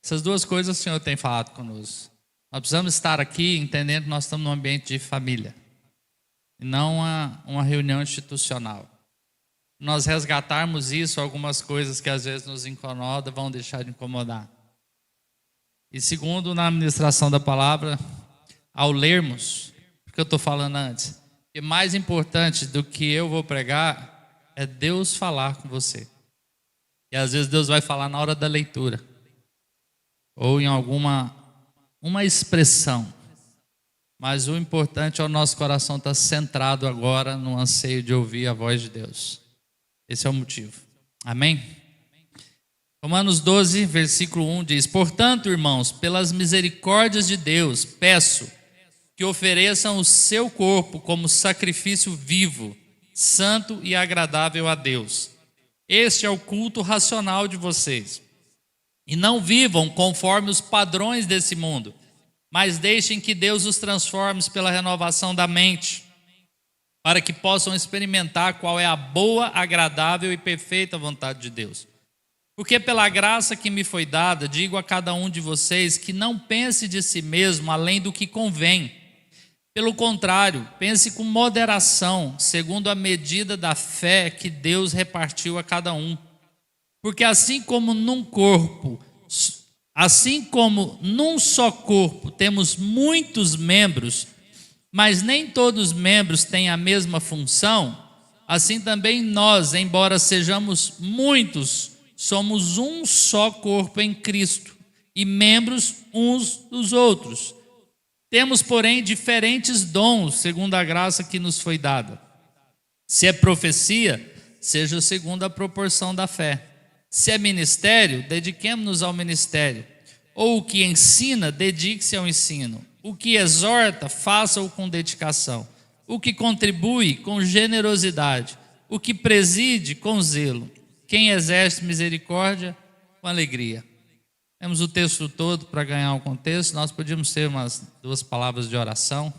Essas duas coisas o Senhor tem falado conosco. Nós precisamos estar aqui entendendo que nós estamos num ambiente de família, e não uma reunião institucional. Nós resgatarmos isso, algumas coisas que às vezes nos incomodam vão deixar de incomodar. E segundo, na administração da palavra, ao lermos, porque eu estou falando antes, que mais importante do que eu vou pregar é Deus falar com você. E às vezes Deus vai falar na hora da leitura, ou em uma expressão. Mas o importante é o nosso coração estar centrado agora no anseio de ouvir a voz de Deus. Esse é o motivo. Amém? Romanos 12, versículo 1 diz: portanto, irmãos, pelas misericórdias de Deus, peço que ofereçam o seu corpo como sacrifício vivo, santo e agradável a Deus. Este é o culto racional de vocês. E não vivam conforme os padrões desse mundo, mas deixem que Deus os transforme pela renovação da mente, para que possam experimentar qual é a boa, agradável e perfeita vontade de Deus. Porque pela graça que me foi dada, digo a cada um de vocês que não pense de si mesmo além do que convém. Pelo contrário, pense com moderação, segundo a medida da fé que Deus repartiu a cada um. Porque assim como num só corpo temos muitos membros, mas nem todos os membros têm a mesma função, assim também nós, embora sejamos muitos, somos um só corpo em Cristo e membros uns dos outros. Temos, porém, diferentes dons, segundo a graça que nos foi dada. Se é profecia, seja segundo a proporção da fé. Se é ministério, dediquemo-nos ao ministério. Ou o que ensina, dedique-se ao ensino. O que exorta, faça-o com dedicação. O que contribui, com generosidade. O que preside, com zelo. Quem exerce misericórdia, com alegria. Temos o texto todo para ganhar o contexto. Nós podíamos ter umas 2 palavras de oração.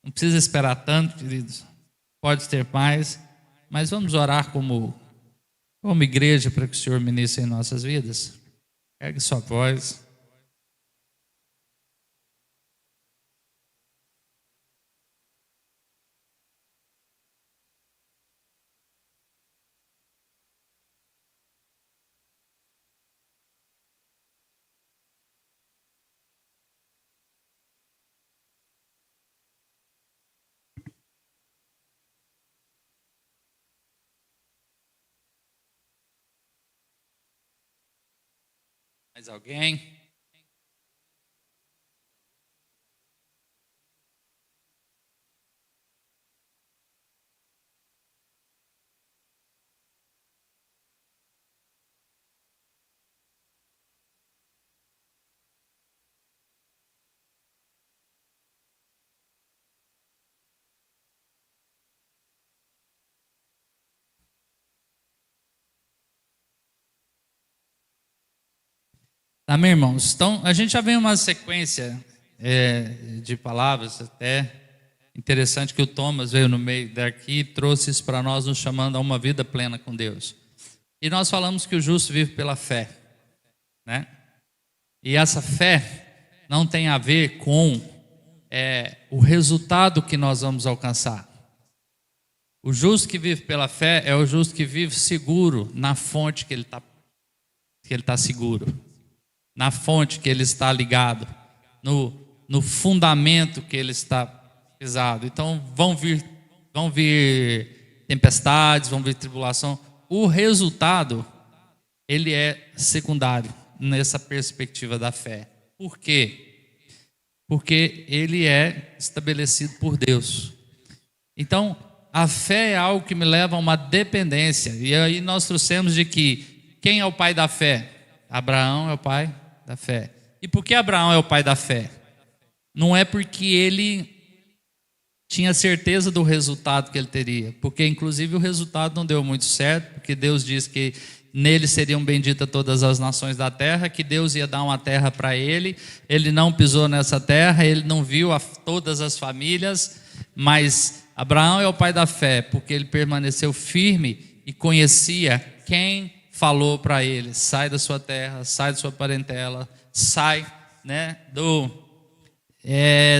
Não precisa esperar tanto, queridos. Pode ter mais. Mas vamos orar como igreja para que o Senhor ministre em nossas vidas. Ergue sua voz. Mais alguém? Amém, irmãos? Então, a gente já vem uma sequência de palavras até interessante que o Thomas veio no meio daqui e trouxe isso para nós, nos chamando a uma vida plena com Deus. E nós falamos que o justo vive pela fé, né? E essa fé não tem a ver com o resultado que nós vamos alcançar. O justo que vive pela fé é o justo que vive seguro na fonte que ele está seguro. Na fonte que ele está ligado, no fundamento que ele está pisado. Então vão vir tempestades, vão vir tribulação. O resultado, ele é secundário nessa perspectiva da fé. Por quê? Porque ele é estabelecido por Deus. Então, a fé é algo que me leva a uma dependência. E aí nós trouxemos de que quem é o pai da fé? Abraão é o pai da fé. E por que Abraão é o pai da fé? Não é porque ele tinha certeza do resultado que ele teria, porque inclusive o resultado não deu muito certo, porque Deus diz que nele seriam benditas todas as nações da terra, que Deus ia dar uma terra para ele, ele não pisou nessa terra, ele não viu todas as famílias, mas Abraão é o pai da fé, porque ele permaneceu firme e conhecia quem falou para ele: sai da sua terra, sai da sua parentela, sai, né,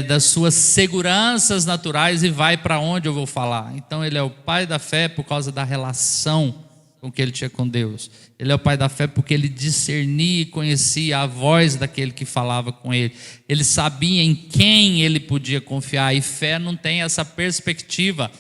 das suas seguranças naturais e vai para onde eu vou falar. Então ele é o pai da fé por causa da relação com que ele tinha com Deus. Ele é o pai da fé porque ele discernia e conhecia a voz daquele que falava com ele. Ele sabia em quem ele podia confiar. E fé não tem essa perspectiva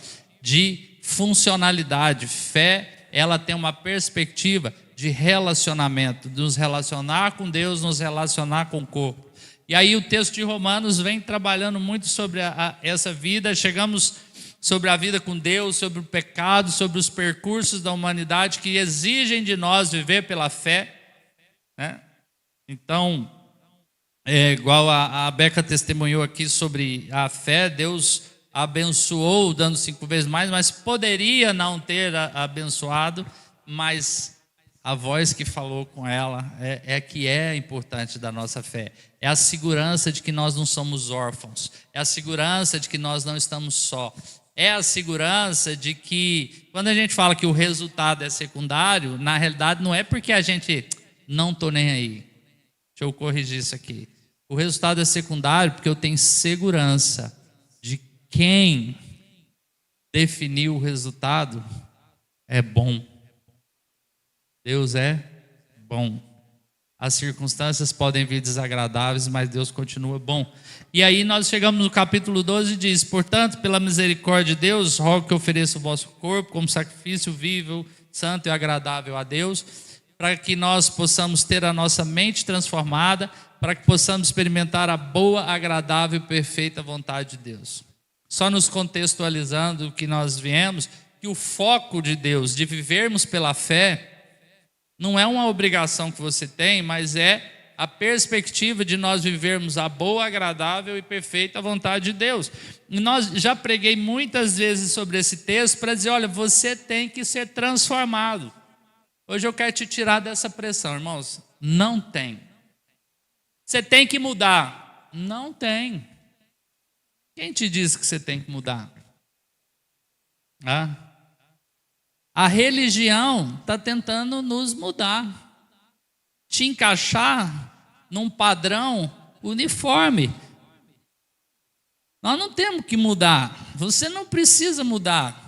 de funcionalidade. Fé, ela tem uma perspectiva de relacionamento, de nos relacionar com Deus, nos relacionar com o corpo. E aí o texto de Romanos vem trabalhando muito sobre essa vida. Chegamos sobre a vida com Deus, sobre o pecado, sobre os percursos da humanidade que exigem de nós viver pela fé, né? Então, igual a Beca testemunhou aqui sobre a fé, Deus abençoou dando 5 vezes mais, mas poderia não ter abençoado, mas a voz que falou com ela que é importante da nossa fé. É a segurança de que nós não somos órfãos, é a segurança de que nós não estamos só. É a segurança de que, quando a gente fala que o resultado é secundário, na realidade não é porque a gente não estou nem aí. Deixa eu corrigir isso aqui. O resultado é secundário porque eu tenho segurança de quem definiu o resultado é bom. Deus é bom. As circunstâncias podem vir desagradáveis, mas Deus continua bom. E aí nós chegamos no capítulo 12 e diz: portanto, pela misericórdia de Deus, rogo que ofereça o vosso corpo como sacrifício vivo, santo e agradável a Deus, para que nós possamos ter a nossa mente transformada, para que possamos experimentar a boa, agradável e perfeita vontade de Deus. Só nos contextualizando o que nós viemos, que o foco de Deus, de vivermos pela fé, não é uma obrigação que você tem, mas é a perspectiva de nós vivermos a boa, agradável e perfeita vontade de Deus. E nós já preguei muitas vezes sobre esse texto para dizer: olha, você tem que ser transformado. Hoje eu quero te tirar dessa pressão, irmãos. Não tem. Você tem que mudar. Não tem. Quem te disse que você tem que mudar? A religião está tentando nos mudar, te encaixar num padrão uniforme. Nós não temos que mudar, você não precisa mudar.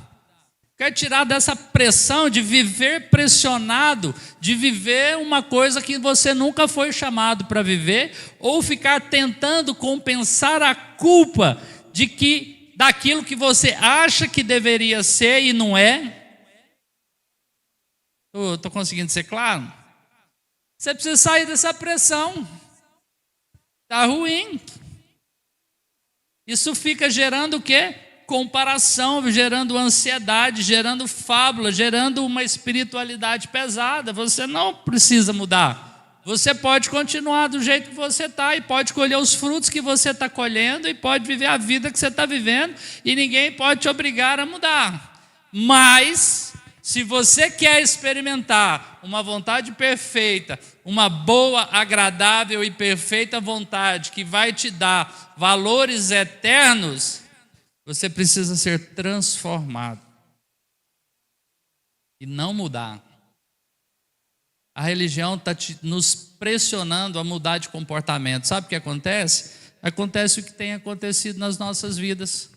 Quer tirar dessa pressão de viver pressionado, de viver uma coisa que você nunca foi chamado para viver, ou ficar tentando compensar a culpa daquilo que você acha que deveria ser e não é. Estou conseguindo ser claro? Você precisa sair dessa pressão. Está ruim. Isso fica gerando o quê? Comparação, gerando ansiedade, gerando fábula, gerando uma espiritualidade pesada. Você não precisa mudar. Você pode continuar do jeito que você está e pode colher os frutos que você está colhendo e pode viver a vida que você está vivendo e ninguém pode te obrigar a mudar. Mas se você quer experimentar uma vontade perfeita, uma boa, agradável e perfeita vontade que vai te dar valores eternos, você precisa ser transformado e não mudar. A religião está nos pressionando a mudar de comportamento. Sabe o que acontece? Acontece o que tem acontecido nas nossas vidas.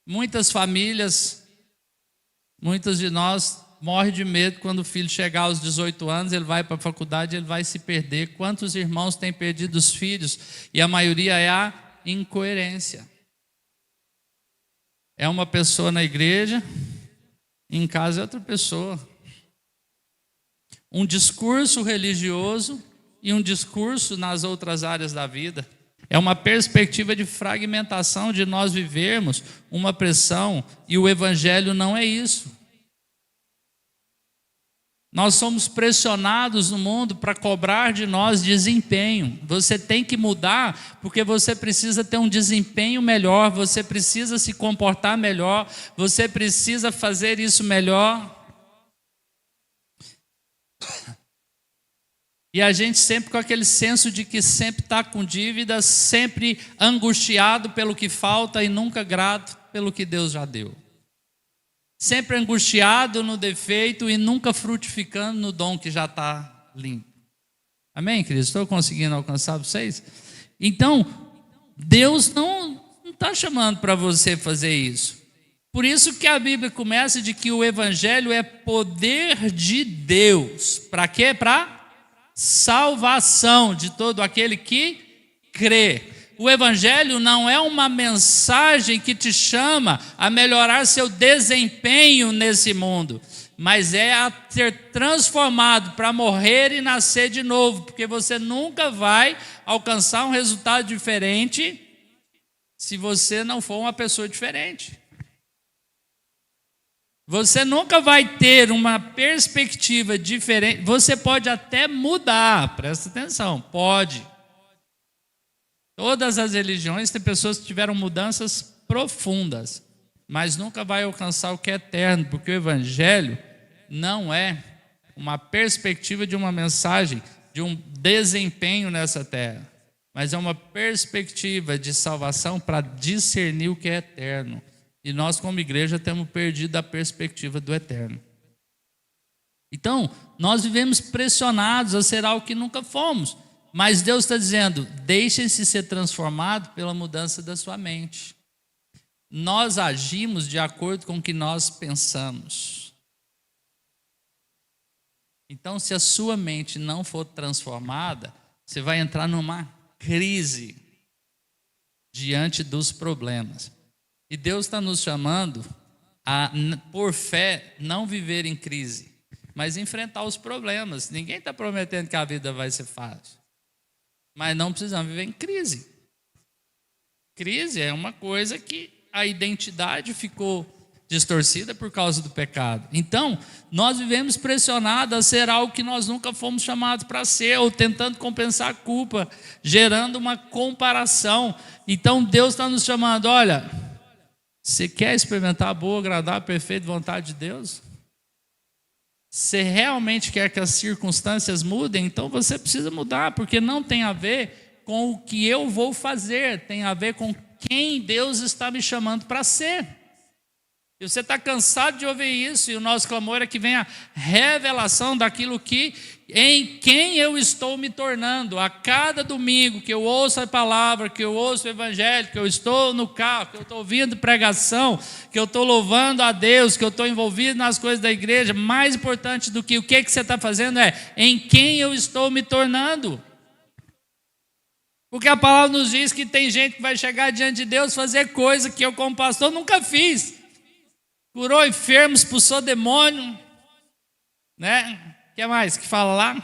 Muitas famílias, muitos de nós morrem de medo quando o filho chegar aos 18 anos, ele vai para a faculdade, ele vai se perder. Quantos irmãos têm perdido os filhos? E a maioria é a incoerência. É uma pessoa na igreja, em casa é outra pessoa. Um discurso religioso e um discurso nas outras áreas da vida. É uma perspectiva de fragmentação, de nós vivermos uma pressão, e o evangelho não é isso. Nós somos pressionados no mundo para cobrar de nós desempenho. Você tem que mudar porque você precisa ter um desempenho melhor, você precisa se comportar melhor, você precisa fazer isso melhor. E a gente sempre com aquele senso de que sempre está com dívidas, sempre angustiado pelo que falta e nunca grato pelo que Deus já deu. sempre angustiado no defeito e nunca frutificando no dom que já está limpo. Amém, queridos? Estou conseguindo alcançar vocês? Então, Deus não está chamando para você fazer isso. Por isso que a Bíblia começa de que o Evangelho é poder de Deus. Para quê? Para salvação de todo aquele que crê. O Evangelho não é uma mensagem que te chama a melhorar seu desempenho nesse mundo, mas é a ser transformado para morrer e nascer de novo, porque você nunca vai alcançar um resultado diferente se você não for uma pessoa diferente. Você nunca vai ter uma perspectiva diferente. Você pode até mudar, presta atenção, pode. Todas as religiões têm pessoas que tiveram mudanças profundas, mas nunca vai alcançar o que é eterno, porque o Evangelho não é uma perspectiva de uma mensagem, de um desempenho nessa terra, mas é uma perspectiva de salvação para discernir o que é eterno. E nós, como igreja, temos perdido a perspectiva do eterno. Então, nós vivemos pressionados a ser algo que nunca fomos. Mas Deus está dizendo, deixem-se ser transformados pela mudança da sua mente. Nós agimos de acordo com o que nós pensamos. Então, se a sua mente não for transformada, você vai entrar numa crise diante dos problemas. E Deus está nos chamando a, por fé, não viver em crise, mas enfrentar os problemas. Ninguém está prometendo que a vida vai ser fácil. Mas não precisamos viver em crise. Crise é uma coisa que a identidade ficou distorcida por causa do pecado. Então, nós vivemos pressionados a ser algo que nós nunca fomos chamados para ser, ou tentando compensar a culpa, gerando uma comparação. Então, Deus está nos chamando, olha, você quer experimentar a boa, agradável, perfeita vontade de Deus? Você realmente quer que as circunstâncias mudem? Então você precisa mudar, porque não tem a ver com o que eu vou fazer, tem a ver com quem Deus está me chamando para ser. E você está cansado de ouvir isso, e o nosso clamor é que venha a revelação daquilo que, em quem eu estou me tornando. A cada domingo que eu ouço a palavra, que eu ouço o Evangelho, que eu estou no carro, que eu estou ouvindo pregação, que eu estou louvando a Deus, que eu estou envolvido nas coisas da igreja, mais importante do que o que você está fazendo é em quem eu estou me tornando. Porque a palavra nos diz que tem gente que vai chegar diante de Deus fazer coisa que eu, como pastor, nunca fiz. Curou enfermos, expulsou demônio, né? O que mais que fala lá?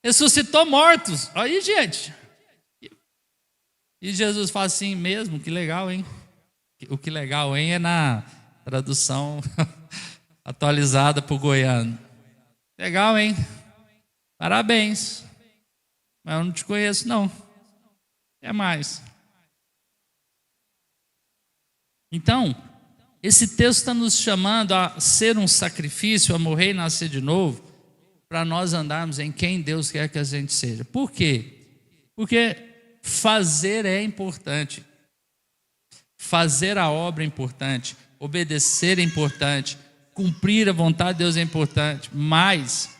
Ressuscitou mortos. Aí, gente. E Jesus fala assim mesmo, que legal, hein? O que legal, hein? É na tradução atualizada para o goiano. Legal, hein? Parabéns. Mas eu não te conheço, não. É mais. Então, esse texto está nos chamando a ser um sacrifício, a morrer e nascer de novo, para nós andarmos em quem Deus quer que a gente seja. Por quê? Porque fazer é importante. Fazer a obra é importante. Obedecer é importante. Cumprir a vontade de Deus é importante. Mas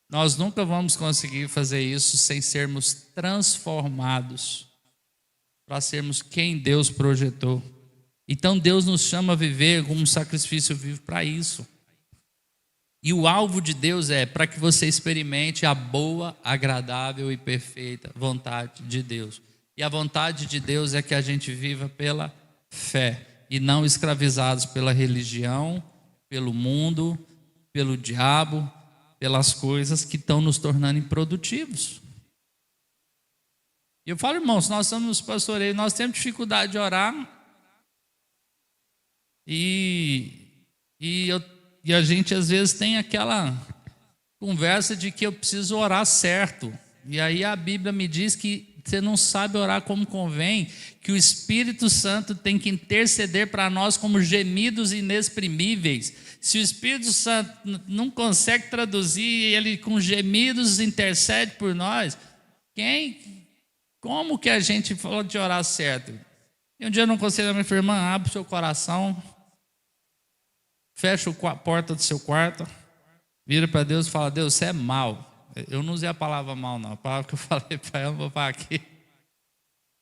nós nunca vamos conseguir fazer isso sem sermos transformados para sermos quem Deus projetou. Então Deus nos chama a viver como um sacrifício vivo para isso. E o alvo de Deus é para que você experimente a boa, agradável e perfeita vontade de Deus. E a vontade de Deus é que a gente viva pela fé e não escravizados pela religião, pelo mundo, pelo diabo, pelas coisas que estão nos tornando improdutivos. E eu falo, irmãos, nós somos nos pastoreios, nós temos dificuldade de orar. E a gente às vezes tem aquela conversa de que eu preciso orar certo. E aí a Bíblia me diz que você não sabe orar como convém, que o Espírito Santo tem que interceder para nós como gemidos inexprimíveis. Se o Espírito Santo não consegue traduzir, ele com gemidos intercede por nós, como que a gente fala de orar certo? E um dia eu não conselho a minha irmã, abre o seu coração, fecha a porta do seu quarto, vira para Deus e fala: Deus, você é mau. Eu não usei a palavra mal, não. A palavra que eu falei para ela, vou falar aqui.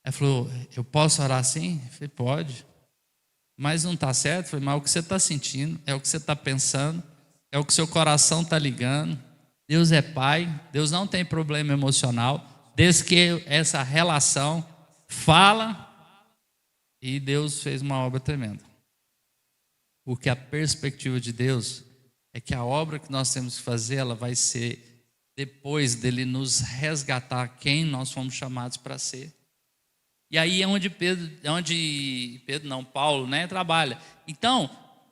Ela falou: eu posso orar assim? Eu falei: pode. Mas não está certo? Eu falei: mas é o que você está sentindo, é o que você está pensando, é o que seu coração está ligando. Deus é Pai, Deus não tem problema emocional, desde que essa relação fala, e Deus fez uma obra tremenda. Porque a perspectiva de Deus é que a obra que nós temos que fazer, ela vai ser depois dele nos resgatar quem nós fomos chamados para ser. E aí é onde Paulo, né, trabalha. Então,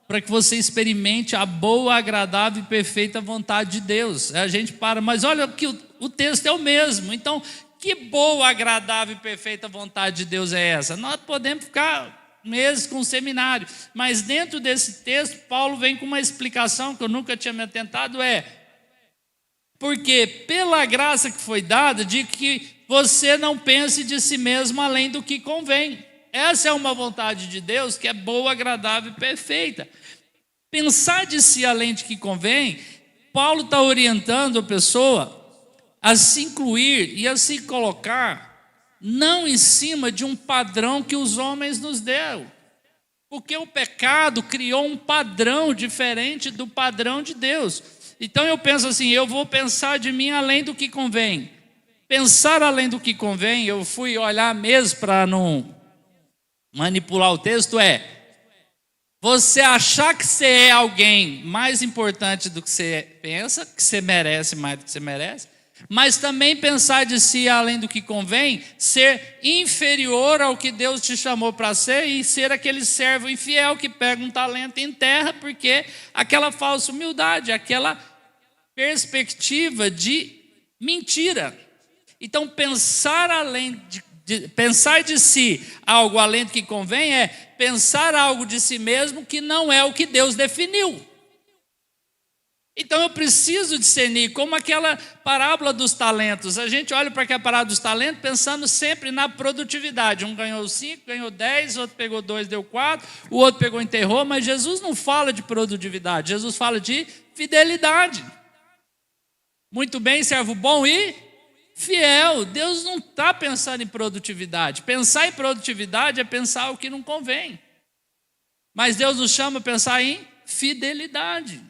para que você experimente a boa, agradável e perfeita vontade de Deus. A gente mas olha que o texto é o mesmo. Então, que boa, agradável e perfeita vontade de Deus é essa? Nós podemos ficar meses com o seminário, mas dentro desse texto, Paulo vem com uma explicação que eu nunca tinha me atentado, porque pela graça que foi dada, de que você não pense de si mesmo além do que convém. Essa é uma vontade de Deus que é boa, agradável e perfeita. Pensar de si além do que convém, Paulo está orientando a pessoa a se incluir e a se colocar não em cima de um padrão que os homens nos deram. Porque o pecado criou um padrão diferente do padrão de Deus. Então eu penso assim, eu vou pensar de mim além do que convém. Pensar além do que convém, eu fui olhar mesmo para não manipular o texto, você achar que você é alguém mais importante do que você pensa, que você merece mais do que você merece, mas também pensar de si além do que convém, ser inferior ao que Deus te chamou para ser e ser aquele servo infiel que pega um talento em terra, porque aquela falsa humildade, aquela perspectiva de mentira. Então pensar pensar de si algo além do que convém é pensar algo de si mesmo que não é o que Deus definiu. Então eu preciso discernir, como aquela parábola dos talentos. A gente olha para aquela parábola dos talentos pensando sempre na produtividade. Um ganhou 5, ganhou 10, outro pegou 2, deu 4, o outro pegou e enterrou, mas Jesus não fala de produtividade, Jesus fala de fidelidade. Muito bem, servo bom e fiel. Deus não está pensando em produtividade. Pensar em produtividade é pensar o que não convém. Mas Deus nos chama a pensar em fidelidade.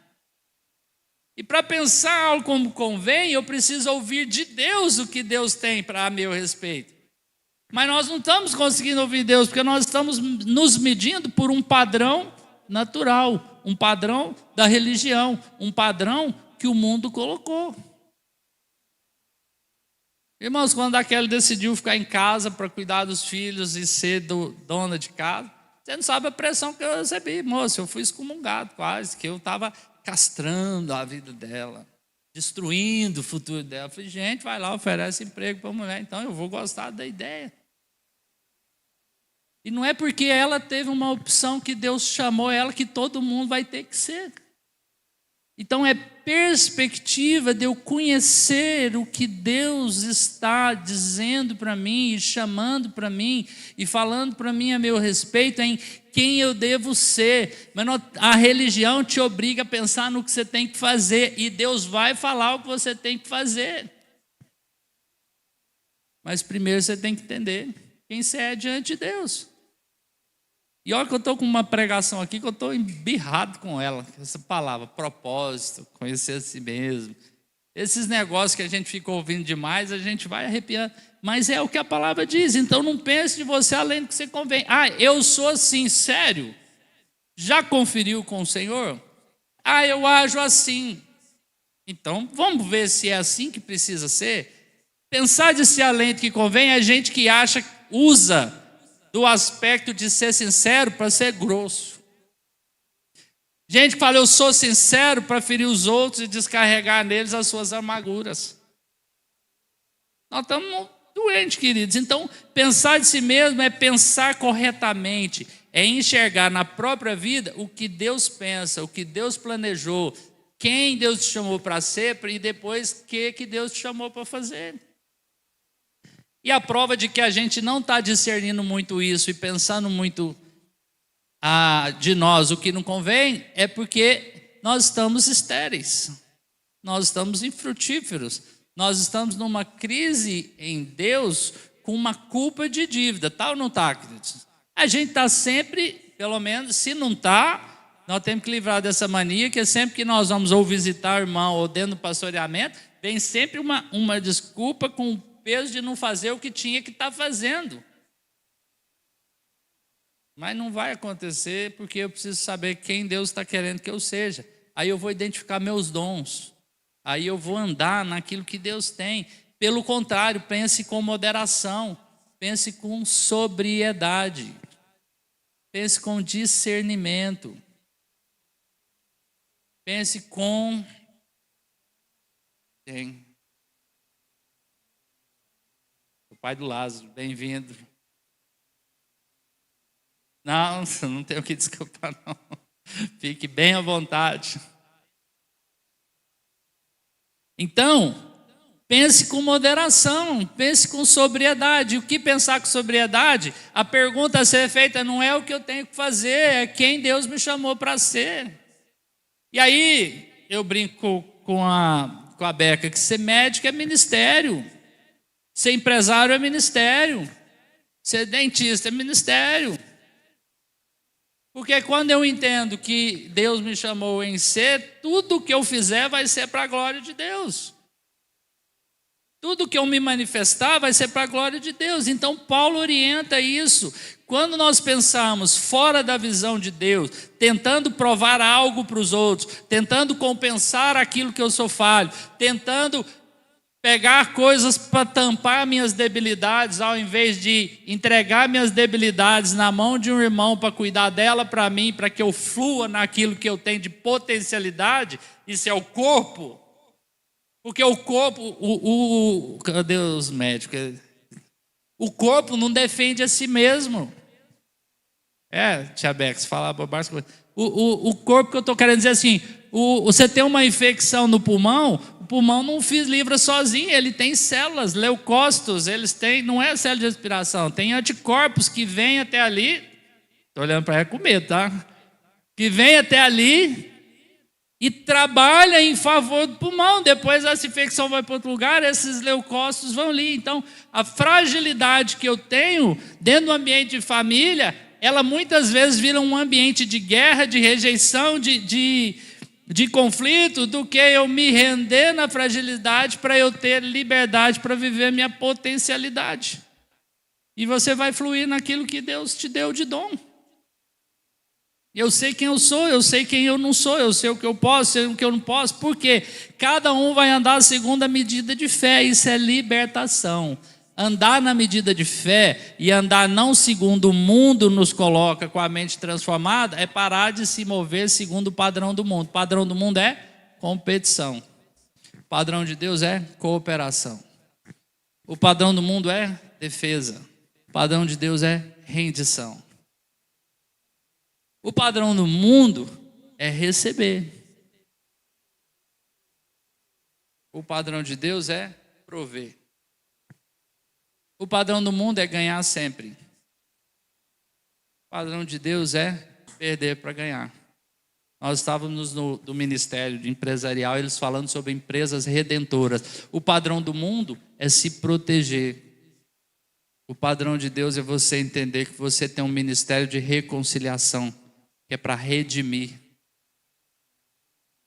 E para pensar algo como convém, eu preciso ouvir de Deus o que Deus tem para meu respeito. Mas nós não estamos conseguindo ouvir Deus, porque nós estamos nos medindo por um padrão natural, um padrão da religião, um padrão que o mundo colocou. Irmãos, quando a Kelly decidiu ficar em casa para cuidar dos filhos e ser dona de casa, você não sabe a pressão que eu recebi, moço. Eu fui excomungado quase, que eu estava castrando a vida dela, destruindo o futuro dela. Eu falei, gente, vai lá, oferece emprego para a mulher, então eu vou gostar da ideia. E não é porque ela teve uma opção que Deus chamou ela que todo mundo vai ter que ser. Então é perspectiva de eu conhecer o que Deus está dizendo para mim e chamando para mim e falando para mim a meu respeito em quem eu devo ser. Mas a religião te obriga a pensar no que você tem que fazer e Deus vai falar o que você tem que fazer. Mas primeiro você tem que entender quem você é diante de Deus. E olha que eu estou com uma pregação aqui que eu estou embirrado com ela, essa palavra, propósito, conhecer a si mesmo. Esses negócios que a gente fica ouvindo demais, a gente vai arrepiando. Mas é o que a palavra diz, então não pense de você além do que você convém. Eu sou assim, sério? Já conferiu com o Senhor? Eu ajo assim. Então vamos ver se é assim que precisa ser? Pensar de si além do que convém é gente que usa do aspecto de ser sincero para ser grosso. Gente que fala, eu sou sincero para ferir os outros e descarregar neles as suas amarguras. Nós estamos doentes, queridos. Então, pensar de si mesmo é pensar corretamente, é enxergar na própria vida o que Deus pensa, o que Deus planejou, quem Deus te chamou para ser e depois o que Deus te chamou para fazer. E a prova de que a gente não está discernindo muito isso e pensando muito de nós o que não convém, é porque nós estamos estéreis, nós estamos infrutíferos, nós estamos numa crise em Deus com uma culpa de dívida, tá ou não está, queridos? A gente está sempre, pelo menos, se não está, nós temos que livrar dessa mania, que é sempre que nós vamos ou visitar o irmão ou dentro do pastoreamento, vem sempre uma desculpa com o peso de não fazer o que tinha que estar fazendo. Mas não vai acontecer porque eu preciso saber quem Deus está querendo que eu seja. Aí eu vou identificar meus dons. Aí eu vou andar naquilo que Deus tem. Pelo contrário, pense com moderação. Pense com sobriedade. Pense com discernimento. Pense com... O pai do Lázaro, bem-vindo. Não tenho que desculpar, não. Fique bem à vontade. Então, pense com moderação, pense com sobriedade. O que pensar com sobriedade? A pergunta a ser feita não é o que eu tenho que fazer, é quem Deus me chamou para ser. E aí, eu brinco com a Beca, que ser médico é ministério, ser empresário é ministério, ser dentista é ministério. Porque quando eu entendo que Deus me chamou em ser, tudo que eu fizer vai ser para a glória de Deus. Tudo que eu me manifestar vai ser para a glória de Deus. Então Paulo orienta isso. Quando nós pensamos fora da visão de Deus, tentando provar algo para os outros, tentando compensar aquilo que eu sou falho, tentando pegar coisas para tampar minhas debilidades, ao invés de entregar minhas debilidades na mão de um irmão para cuidar dela para mim, para que eu flua naquilo que eu tenho de potencialidade, isso é o corpo. Porque o corpo, cadê os médicos? O corpo não defende a si mesmo. Tia Bex, fala bobagem. O corpo que eu estou querendo dizer assim, você tem uma infecção no pulmão, o pulmão não livra sozinho, ele tem células, leucócitos, eles têm, não é célula de respiração, tem anticorpos que vêm até ali, estou olhando para ela com medo, tá? Que vêm até ali e trabalha em favor do pulmão. Depois essa infecção vai para outro lugar, esses leucócitos vão ali. Então, a fragilidade que eu tenho dentro do ambiente de família, ela muitas vezes vira um ambiente de guerra, de rejeição, de conflito, do que eu me render na fragilidade para eu ter liberdade para viver minha potencialidade. E você vai fluir naquilo que Deus te deu de dom. Eu sei quem eu sou, eu sei quem eu não sou, eu sei o que eu posso, sei o que eu não posso, porque cada um vai andar segundo a medida de fé, isso é libertação. Andar na medida de fé e andar não segundo o mundo nos coloca com a mente transformada, é parar de se mover segundo o padrão do mundo. O padrão do mundo é competição. O padrão de Deus é cooperação. O padrão do mundo é defesa. O padrão de Deus é rendição. O padrão do mundo é receber. O padrão de Deus é prover. O padrão do mundo é ganhar sempre. O padrão de Deus é perder para ganhar. Nós estávamos no ministério de empresarial, eles falando sobre empresas redentoras. O padrão do mundo é se proteger. O padrão de Deus é você entender que você tem um ministério de reconciliação, que é para redimir.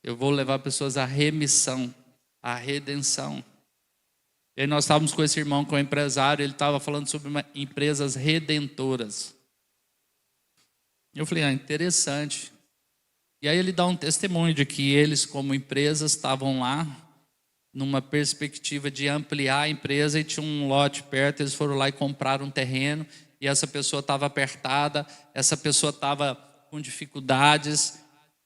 Eu vou levar pessoas à remissão, à redenção. E aí nós estávamos com esse irmão, com o empresário, ele estava falando sobre empresas redentoras. Eu falei, interessante. E aí ele dá um testemunho de que eles, como empresas, estavam lá numa perspectiva de ampliar a empresa e tinha um lote perto, eles foram lá e compraram um terreno e essa pessoa estava apertada, essa pessoa estava com dificuldades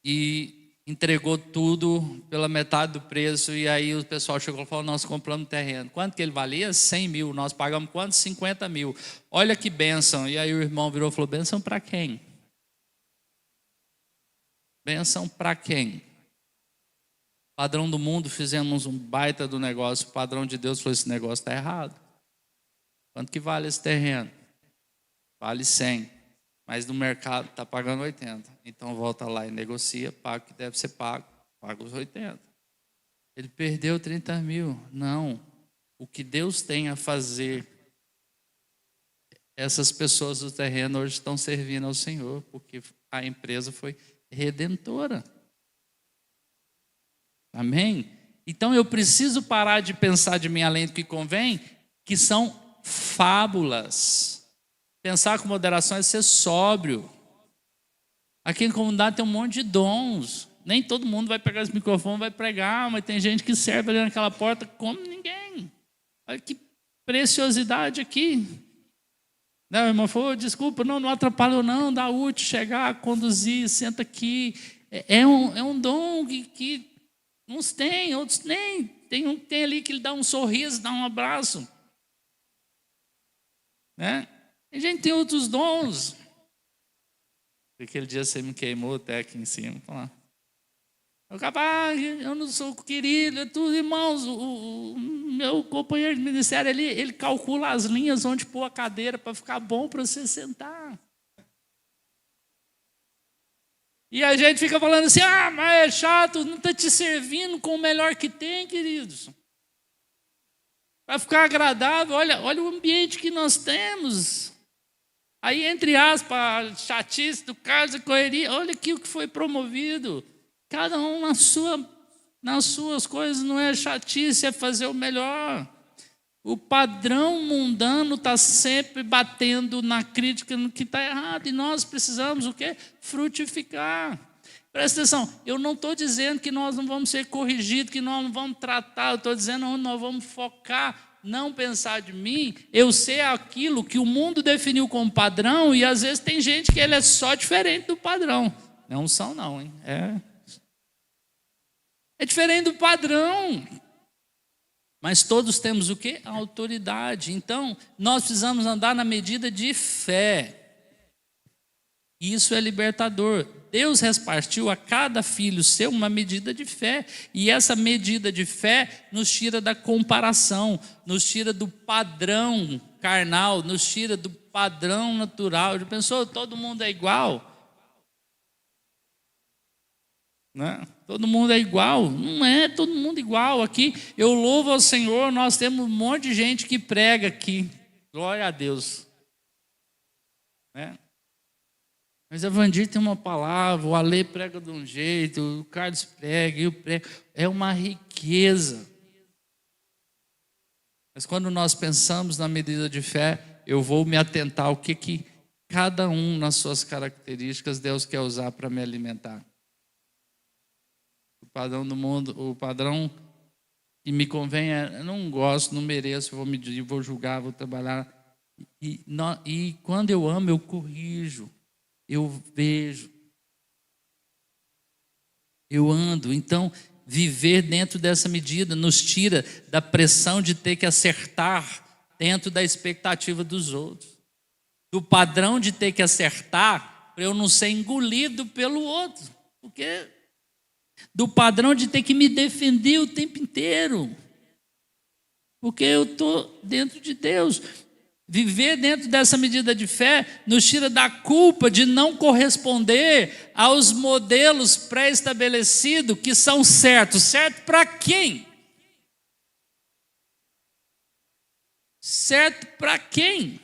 e entregou tudo pela metade do preço. E aí o pessoal chegou e falou, nós compramos terreno. Quanto que ele valia? 100 mil. Nós pagamos quanto? 50 mil. Olha que bênção. E aí o irmão virou e falou, bênção para quem? Bênção para quem? Padrão do mundo, fizemos um baita do negócio. O padrão de Deus falou, esse negócio está errado. Quanto que vale esse terreno? Vale 100. mas no mercado está pagando 80. Então volta lá e negocia, paga o que deve ser pago, paga os 80. Ele perdeu 30 mil. Não. O que Deus tem a fazer, essas pessoas do terreno hoje estão servindo ao Senhor, porque a empresa foi redentora. Amém? Então eu preciso parar de pensar de mim além do que convém, que são fábulas. Pensar com moderação é ser sóbrio. Aqui em comunidade tem um monte de dons. Nem todo mundo vai pegar esse microfone e vai pregar, mas tem gente que serve ali naquela porta como ninguém. Olha que preciosidade aqui. Não, irmão, falou, desculpa, não atrapalhou não, dá útil chegar, conduzir, senta aqui. É um dom que uns têm, outros nem. Tem um que tem ali que ele dá um sorriso, dá um abraço. Né? A gente tem outros dons. Aquele dia você me queimou até aqui em cima. Eu capaz, eu não sou querido, é tudo, irmãos. O meu companheiro de ministério, ele calcula as linhas onde pôr a cadeira para ficar bom para você sentar. E a gente fica falando assim, mas é chato, não está te servindo com o melhor que tem, queridos. Para ficar agradável, olha o ambiente que nós temos. Aí, entre aspas, chatice do Carlos e correria, olha aqui o que foi promovido. Cada um nas suas coisas, não é chatice, é fazer o melhor. O padrão mundano está sempre batendo na crítica no que está errado. E nós precisamos o quê? Frutificar. Presta atenção, eu não estou dizendo que nós não vamos ser corrigidos, que nós não vamos tratar, eu estou dizendo que nós vamos focar, não pensar de mim, eu sei aquilo que o mundo definiu como padrão, e às vezes tem gente que ele é só diferente do padrão. Não são não, hein? É diferente do padrão. Mas todos temos o quê? A autoridade. Então, nós precisamos andar na medida de fé. Isso é libertador. Deus repartiu a cada filho seu uma medida de fé. E essa medida de fé nos tira da comparação, nos tira do padrão carnal, nos tira do padrão natural. Já pensou? Todo mundo é igual? Né? Todo mundo é igual? Não é todo mundo igual. Aqui eu louvo ao Senhor, nós temos um monte de gente que prega aqui. Glória a Deus. Né? Mas a Vandir tem uma palavra, o Ale prega de um jeito, o Carlos prega, eu prego. É uma riqueza. Mas quando nós pensamos na medida de fé, eu vou me atentar ao que cada um nas suas características Deus quer usar para me alimentar. O padrão do mundo, o padrão que me convém é, eu não gosto, não mereço, vou julgar, vou trabalhar. E quando eu amo, eu corrijo, eu vejo, eu ando. Então, viver dentro dessa medida nos tira da pressão de ter que acertar dentro da expectativa dos outros. Do padrão de ter que acertar para eu não ser engolido pelo outro. Porque do padrão de ter que me defender o tempo inteiro. Porque eu estou dentro de Deus. Viver dentro dessa medida de fé nos tira da culpa de não corresponder aos modelos pré-estabelecidos que são certos. Certo para quem? Certo para quem?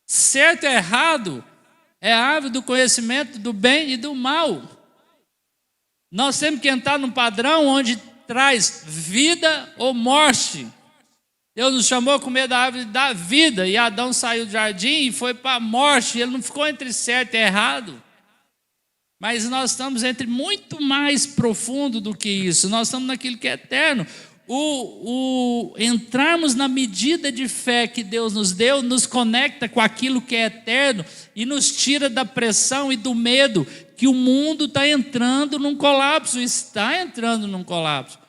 Certo e errado é a árvore do conhecimento do bem e do mal. Nós temos que entrar num padrão onde traz vida ou morte. Deus nos chamou a comer da árvore da vida, e Adão saiu do jardim e foi para a morte. Ele não ficou entre certo e errado. Mas nós estamos entre muito mais profundo do que isso. Nós estamos naquilo que é eterno. Entrarmos na medida de fé que Deus nos deu, nos conecta com aquilo que é eterno e nos tira da pressão e do medo que o mundo está entrando num colapso, está entrando num colapso.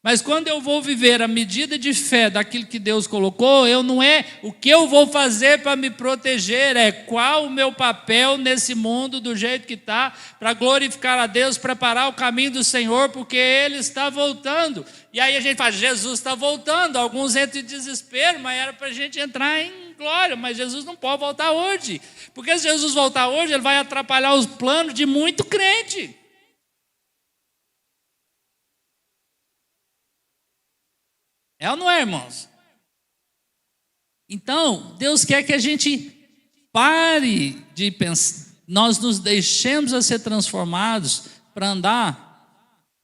Mas quando eu vou viver a medida de fé daquilo que Deus colocou, eu não é o que eu vou fazer para me proteger, é qual o meu papel nesse mundo do jeito que está, para glorificar a Deus, preparar o caminho do Senhor, porque Ele está voltando. E aí a gente fala, Jesus está voltando, alguns entram em desespero, mas era para a gente entrar em glória, mas Jesus não pode voltar hoje. Porque se Jesus voltar hoje, ele vai atrapalhar os planos de muito crente. É ou não é, irmãos? Então, Deus quer que a gente pare de pensar, nós nos deixemos a ser transformados para andar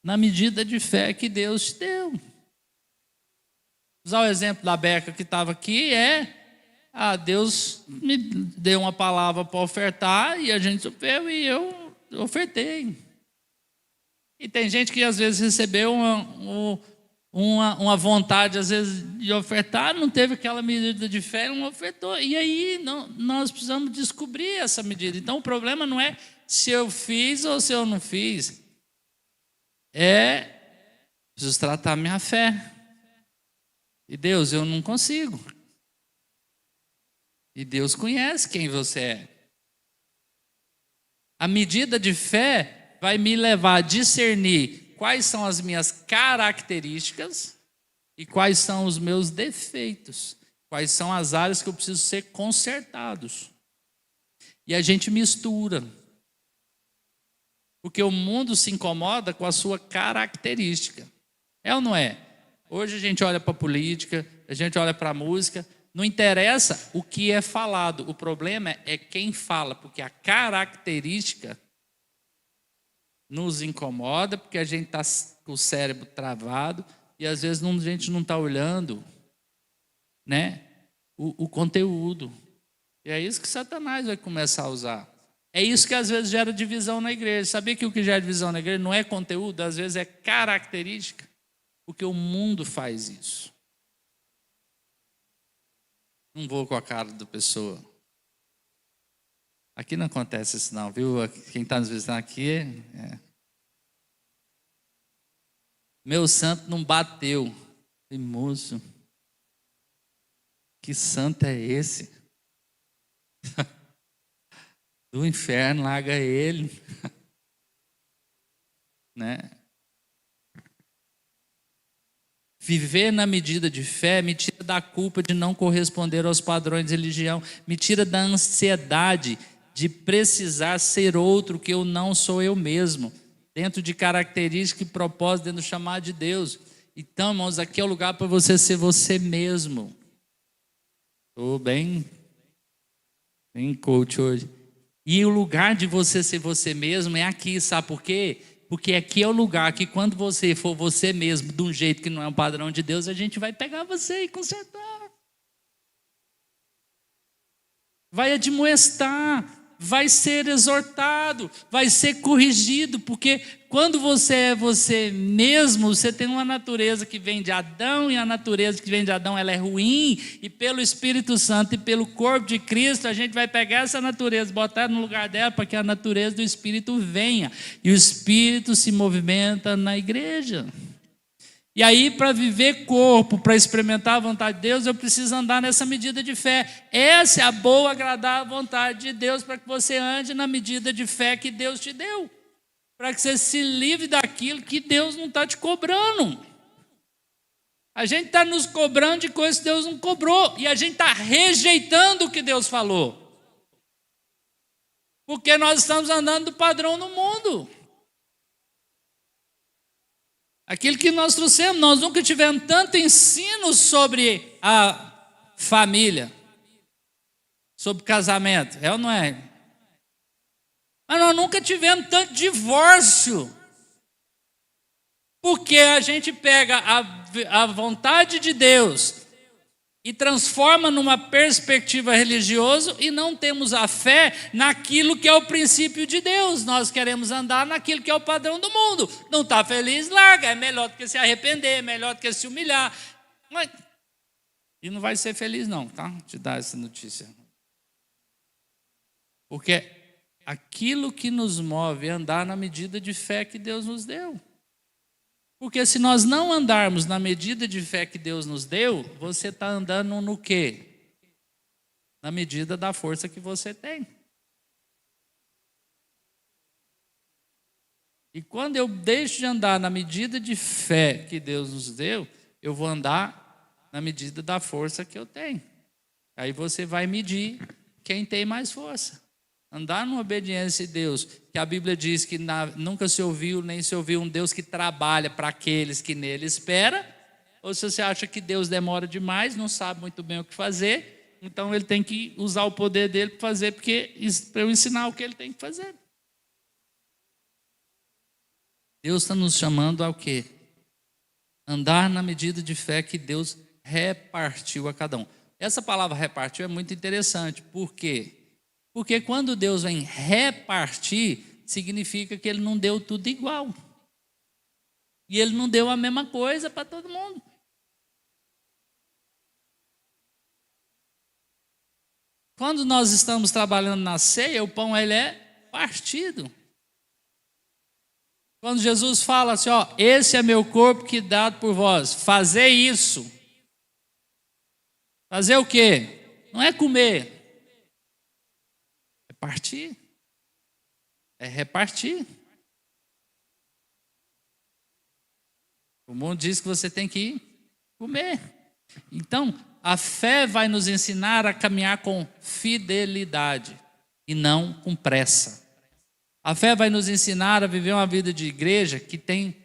na medida de fé que Deus te deu. Vou usar o exemplo da Beca que estava aqui, Deus me deu uma palavra para ofertar e a gente sofreu e eu ofertei. E tem gente que às vezes recebeu uma vontade, às vezes, de ofertar, não teve aquela medida de fé, não ofertou. E aí nós precisamos descobrir essa medida. Então o problema não é se eu fiz ou se eu não fiz. Preciso tratar minha fé. E Deus, eu não consigo. E Deus conhece quem você é. A medida de fé vai me levar a discernir quais são as minhas características e quais são os meus defeitos. Quais são as áreas que eu preciso ser consertados. E a gente mistura. Porque o mundo se incomoda com a sua característica. É ou não é? Hoje a gente olha para a política, a gente olha para a música, não interessa o que é falado, o problema é quem fala, porque a característica nos incomoda, porque a gente está com o cérebro travado e às vezes a gente não está olhando, né, o conteúdo. E é isso que Satanás vai começar a usar. É isso que às vezes gera divisão na igreja. Sabia que o que gera divisão na igreja não é conteúdo, às vezes é característica? Porque o mundo faz isso. Não vou com a cara da pessoa. Aqui não acontece isso não, viu? Quem está nos visitando aqui, meu santo não bateu. E, moço, que santo é esse? Do inferno, larga ele. Né? Viver na medida de fé me tira da culpa de não corresponder aos padrões de religião, me tira da ansiedade de precisar ser outro que eu não sou eu mesmo, dentro de características e propósitos, dentro do chamado de Deus. Então, irmãos, aqui é o lugar para você ser você mesmo. Estou bem coach hoje. E o lugar de você ser você mesmo é aqui, sabe por quê? Porque aqui é o lugar que quando você for você mesmo, de um jeito que não é um padrão de Deus, a gente vai pegar você e consertar. Vai admoestar, vai ser exortado, vai ser corrigido, porque quando você é você mesmo, você tem uma natureza que vem de Adão, e a natureza que vem de Adão ela é ruim, e pelo Espírito Santo e pelo corpo de Cristo, a gente vai pegar essa natureza, botar no lugar dela, para que a natureza do Espírito venha, e o Espírito se movimenta na igreja. E aí, para viver corpo, para experimentar a vontade de Deus, eu preciso andar nessa medida de fé. Essa é a boa, agradável vontade de Deus, para que você ande na medida de fé que Deus te deu. Para que você se livre daquilo que Deus não está te cobrando. A gente está nos cobrando de coisas que Deus não cobrou. E a gente está rejeitando o que Deus falou. Porque nós estamos andando do padrão no mundo. Aquilo que nós trouxemos, nós nunca tivemos tanto ensino sobre a família, sobre casamento, é ou não é? Mas nós nunca tivemos tanto divórcio, porque a gente pega a vontade de Deus e transforma numa perspectiva religiosa e não temos a fé naquilo que é o princípio de Deus. Nós queremos andar naquilo que é o padrão do mundo. Não está feliz? Larga. É melhor do que se arrepender, é melhor do que se humilhar. E não vai ser feliz não, tá? Te dar essa notícia. Porque aquilo que nos move é andar na medida de fé que Deus nos deu. Porque se nós não andarmos na medida de fé que Deus nos deu, você está andando no quê? Na medida da força que você tem. E quando eu deixo de andar na medida de fé que Deus nos deu, eu vou andar na medida da força que eu tenho. Aí você vai medir quem tem mais força. Andar numa obediência a Deus, que a Bíblia diz que nunca se ouviu, nem se ouviu um Deus que trabalha para aqueles que nele esperam. Ou se você acha que Deus demora demais, não sabe muito bem o que fazer, então ele tem que usar o poder dele para fazer, para eu ensinar o que ele tem que fazer. Deus está nos chamando ao quê? Andar na medida de fé que Deus repartiu a cada um. Essa palavra repartiu é muito interessante. Por quê? Porque quando Deus vem repartir, significa que Ele não deu tudo igual. E Ele não deu a mesma coisa para todo mundo. Quando nós estamos trabalhando na ceia, o pão ele é partido. Quando Jesus fala assim, ó, esse é meu corpo que é dado por vós, fazer isso. Fazer o quê? Não é comer. É partir. É repartir. O mundo diz que você tem que comer. Então, a fé vai nos ensinar a caminhar com fidelidade e não com pressa. A fé vai nos ensinar a viver uma vida de igreja que tem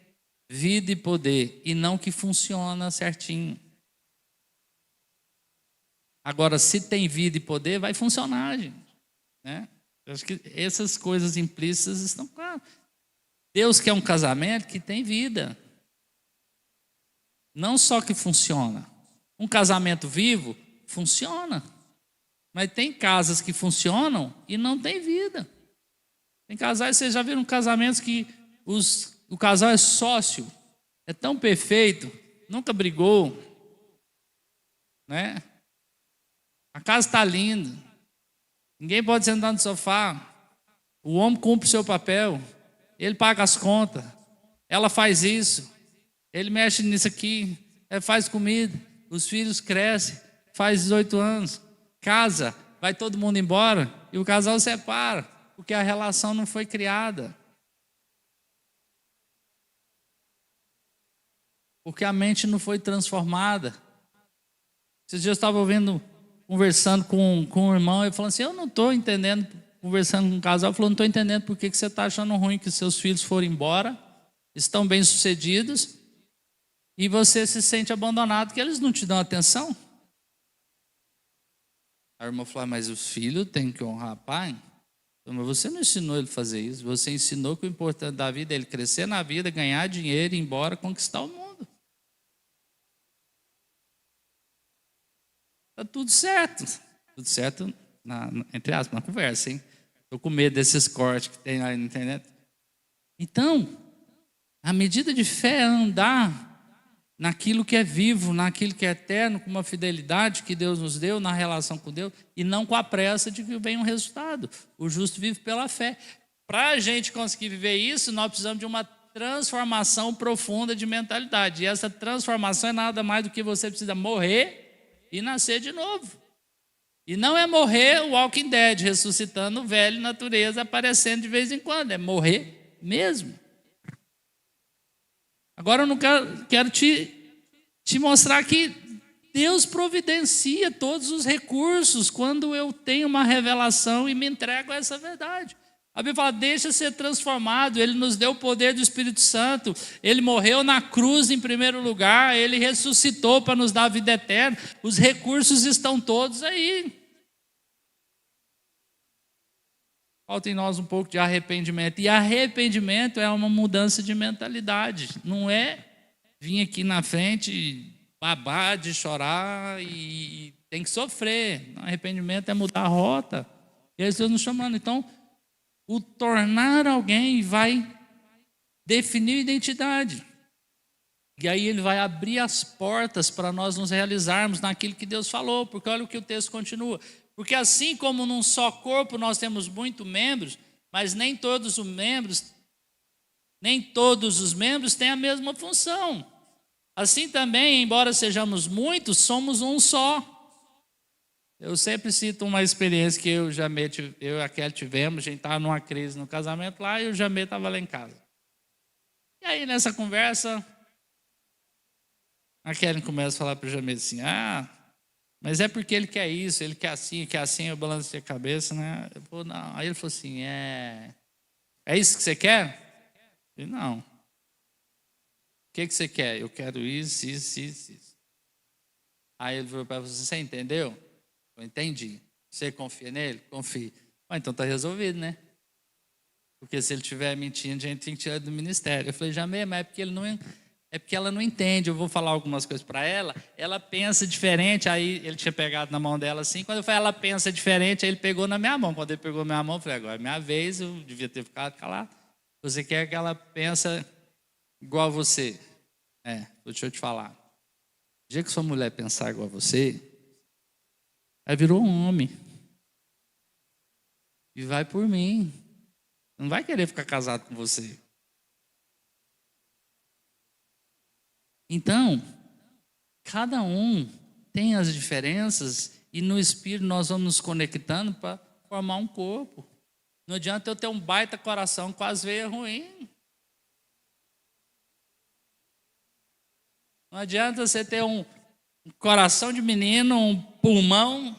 vida e poder e não que funciona certinho. Agora, se tem vida e poder, vai funcionar, gente. Né? Eu acho que essas coisas implícitas estão claras. Deus quer um casamento que tem vida. Não só que funciona. Um casamento vivo funciona. Mas tem casas que funcionam e não tem vida. Tem casais, vocês já viram casamentos que o casal é sócio, é tão perfeito, nunca brigou, né? A casa está linda, ninguém pode sentar no sofá, o homem cumpre o seu papel, ele paga as contas, ela faz isso, ele mexe nisso aqui, ele faz comida, os filhos crescem, faz 18 anos, casa, vai todo mundo embora e o casal separa. Porque a relação não foi criada. Porque a mente não foi transformada. Esses dias eu estava conversando com um irmão, ele falou assim, eu não estou entendendo, conversando com um casal, ele falou, não estou entendendo por que você está achando ruim que seus filhos foram embora, estão bem-sucedidos, e você se sente abandonado, que eles não te dão atenção. A irmã falou, mas o filho tem que honrar pai. Mas você não ensinou ele a fazer isso. Você ensinou que o importante da vida é ele crescer na vida, ganhar dinheiro, ir embora, conquistar o mundo. Está tudo certo. Tudo certo, entre aspas, na conversa, hein? Estou com medo desses cortes que tem aí na internet. Então, a medida de fé é andar naquilo que é vivo, naquilo que é eterno, com uma fidelidade que Deus nos deu na relação com Deus, e não com a pressa de que venha um resultado. O justo vive pela fé. Para a gente conseguir viver isso, nós precisamos de uma transformação profunda de mentalidade. E essa transformação é nada mais do que você precisa morrer e nascer de novo. E não é morrer o Walking Dead, ressuscitando o velho natureza, aparecendo de vez em quando. É morrer mesmo. Agora eu não quero te mostrar que Deus providencia todos os recursos quando eu tenho uma revelação e me entrego a essa verdade. A Bíblia fala, deixa ser transformado, Ele nos deu o poder do Espírito Santo, Ele morreu na cruz em primeiro lugar, Ele ressuscitou para nos dar a vida eterna, os recursos estão todos aí. Falta em nós um pouco de arrependimento. E arrependimento é uma mudança de mentalidade. Não é vir aqui na frente, babar de chorar e tem que sofrer. Arrependimento é mudar a rota. E aí Deus nos chamando. Então, o tornar alguém vai definir identidade. E aí ele vai abrir as portas para nós nos realizarmos naquilo que Deus falou. Porque olha o que o texto continua. Porque assim como num só corpo nós temos muitos membros, mas nem todos os membros têm a mesma função. Assim também, embora sejamos muitos, somos um só. Eu sempre cito uma experiência que eu e a Kelly tivemos, a gente estava numa crise no casamento lá e o Jamê estava lá em casa. E aí nessa conversa, a Kelly começa a falar para o Jamê assim, Mas é porque ele quer isso, ele quer assim, eu balancei a cabeça, né? Eu falei, não. Aí ele falou assim, é isso que você quer? Eu falei, não. O que você quer? Eu quero isso. Aí ele falou para você, você entendeu? Eu entendi. Você confia nele? Confio. Então tá resolvido, né? Porque se ele estiver mentindo, a gente tem que tirar do ministério. Eu falei, Jamê, mas é porque ela não entende. Eu vou falar algumas coisas para ela, ela pensa diferente. Aí ele tinha pegado na mão dela assim. Quando eu falei, ela pensa diferente, aí ele pegou na minha mão. Quando ele pegou na minha mão, eu falei, agora é minha vez, eu devia ter ficado calado. Você quer que ela pensa igual a você? Deixa eu te falar. O dia que sua mulher pensar igual a você, ela virou um homem. E vai por mim. Não vai querer ficar casado com você. Então, cada um tem as diferenças e no Espírito nós vamos nos conectando para formar um corpo. Não adianta eu ter um baita coração com as veias ruins. Não adianta você ter um coração de menino, um pulmão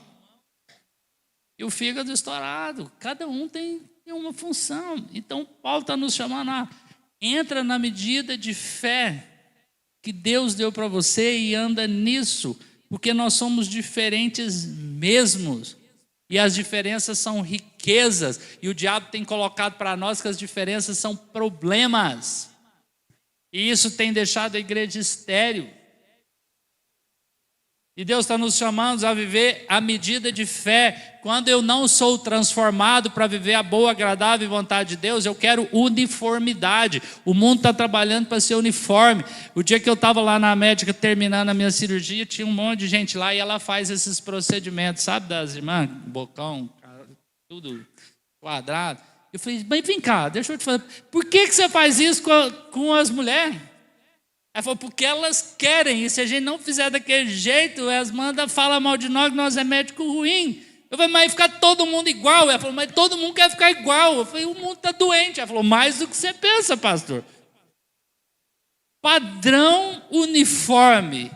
e o fígado estourado. Cada um tem uma função. Então, Paulo está nos chamando a entra na medida de fé que Deus deu para você e anda nisso, porque nós somos diferentes mesmos. E as diferenças são riquezas. E o diabo tem colocado para nós que as diferenças são problemas. E isso tem deixado a igreja estéril. E Deus está nos chamando a viver a medida de fé. Quando eu não sou transformado para viver a boa, agradável vontade de Deus, eu quero uniformidade. O mundo está trabalhando para ser uniforme. O dia que eu estava lá na médica terminando a minha cirurgia, tinha um monte de gente lá e ela faz esses procedimentos, sabe, das irmãs? Bocão, tudo quadrado. Eu falei, mas vem cá, deixa eu te falar, por que você faz isso com as mulheres? Ela falou, porque elas querem, e se a gente não fizer daquele jeito, elas mandam falar mal de nós, que nós é médico ruim. Eu falei, mas fica todo mundo igual. Ela falou, mas todo mundo quer ficar igual. Eu falei, o mundo está doente. Ela falou, mais do que você pensa, pastor. Padrão uniforme.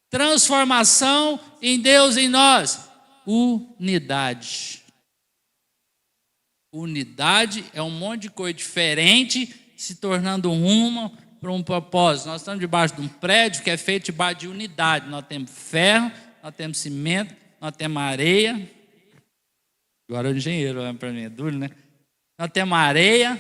Transformação em Deus em nós. Unidade. Unidade é um monte de coisa diferente, se tornando uma para um propósito. Nós estamos debaixo de um prédio que é feito debaixo de unidade. Nós temos ferro, nós temos cimento, nós temos areia. Agora o engenheiro olha para mim, é duro, né? Nós temos areia,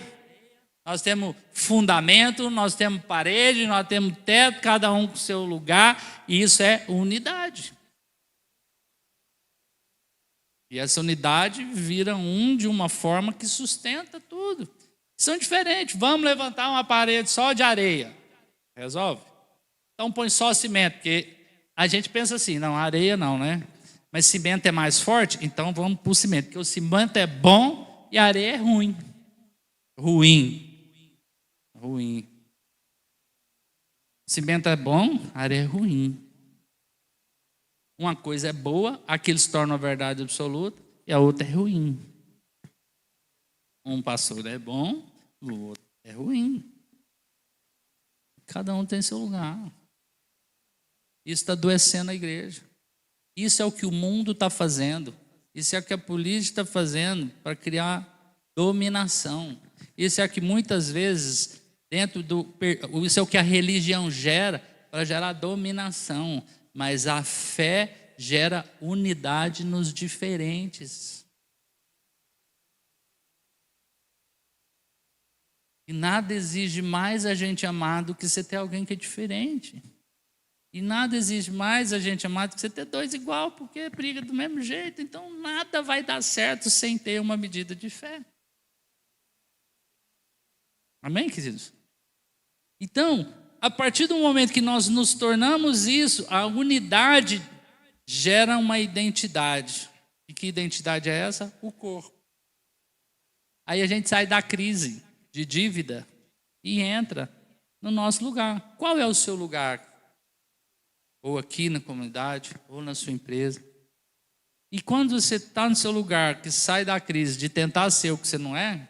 nós temos fundamento, nós temos parede, nós temos teto, cada um com o seu lugar, e isso é unidade. E essa unidade vira de uma forma que sustenta tudo. São diferentes. Vamos levantar uma parede só de areia. Resolve? Então põe só cimento, porque a gente pensa assim, não, areia não, né? Mas cimento é mais forte, então vamos para o cimento, porque o cimento é bom e a areia é ruim. Ruim. Cimento é bom, a areia é ruim. Uma coisa é boa, aquilo se torna uma verdade absoluta, e a outra é ruim. Um pastor é bom, o outro é ruim. Cada um tem seu lugar. Isso está adoecendo a igreja. Isso é o que o mundo está fazendo. Isso é o que a política está fazendo para criar dominação. Isso é o que muitas vezes, isso é o que a religião gera para gerar dominação. Mas a fé gera unidade nos diferentes. E nada exige mais a gente amar do que você ter alguém que é diferente. E nada exige mais a gente amar do que você ter dois igual, porque briga do mesmo jeito. Então nada vai dar certo sem ter uma medida de fé. Amém, queridos? Então, a partir do momento que nós nos tornamos isso, a unidade gera uma identidade. E que identidade é essa? O corpo. Aí a gente sai da crise de dívida e entra no nosso lugar. Qual é o seu lugar? Ou aqui na comunidade, ou na sua empresa. E quando você está no seu lugar, que sai da crise de tentar ser o que você não é,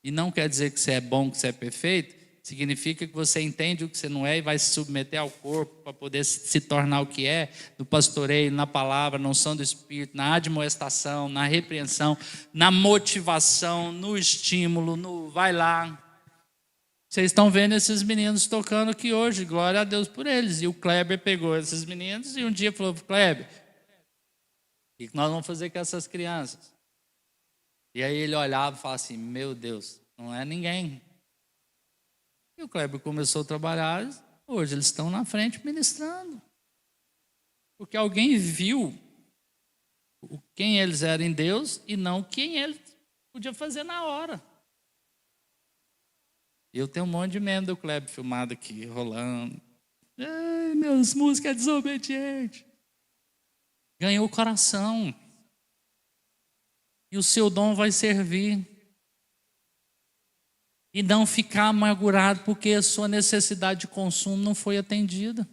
e não quer dizer que você é bom, que você é perfeito, Significa que você entende o que você não é e vai se submeter ao corpo para poder se tornar o que é, no pastoreio, na palavra, na unção do Espírito, na admoestação, na repreensão, na motivação, no estímulo, no vai lá. Vocês estão vendo esses meninos tocando aqui hoje, glória a Deus por eles. E o Kleber pegou esses meninos e um dia falou: Kleber, o que nós vamos fazer com essas crianças? E aí ele olhava e falava assim: meu Deus, não é ninguém. E o Kleber começou a trabalhar, hoje eles estão na frente ministrando. Porque alguém viu quem eles eram em Deus e não quem ele podia fazer na hora. E eu tenho um monte de membro do Kleber filmado aqui, rolando. Ai, meus músicas desobedientes. Ganhou o coração. E o seu dom vai servir. E não ficar amargurado porque a sua necessidade de consumo não foi atendida.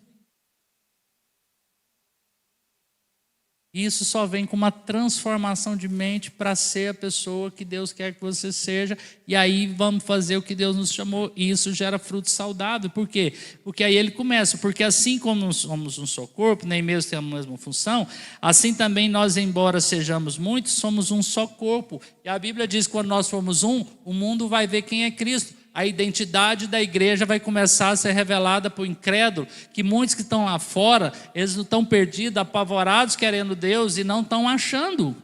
Isso só vem com uma transformação de mente para ser a pessoa que Deus quer que você seja. E aí vamos fazer o que Deus nos chamou. E isso gera fruto saudável. Por quê? Porque aí ele começa. Porque assim como somos um só corpo, nem mesmo temos a mesma função, assim também nós, embora sejamos muitos, somos um só corpo. E a Bíblia diz que quando nós formos um, o mundo vai ver quem é Cristo. A identidade da igreja vai começar a ser revelada para o incrédulo, que muitos que estão lá fora, eles não estão perdidos, apavorados, querendo Deus e não estão achando.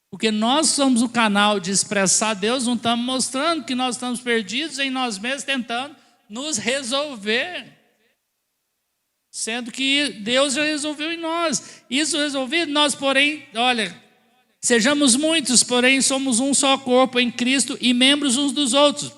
Porque nós somos o canal de expressar Deus, não estamos mostrando que nós estamos perdidos em nós mesmos, tentando nos resolver. Sendo que Deus já resolveu em nós. Isso resolvido, nós porém, olha, sejamos muitos, porém somos um só corpo em Cristo e membros uns dos outros.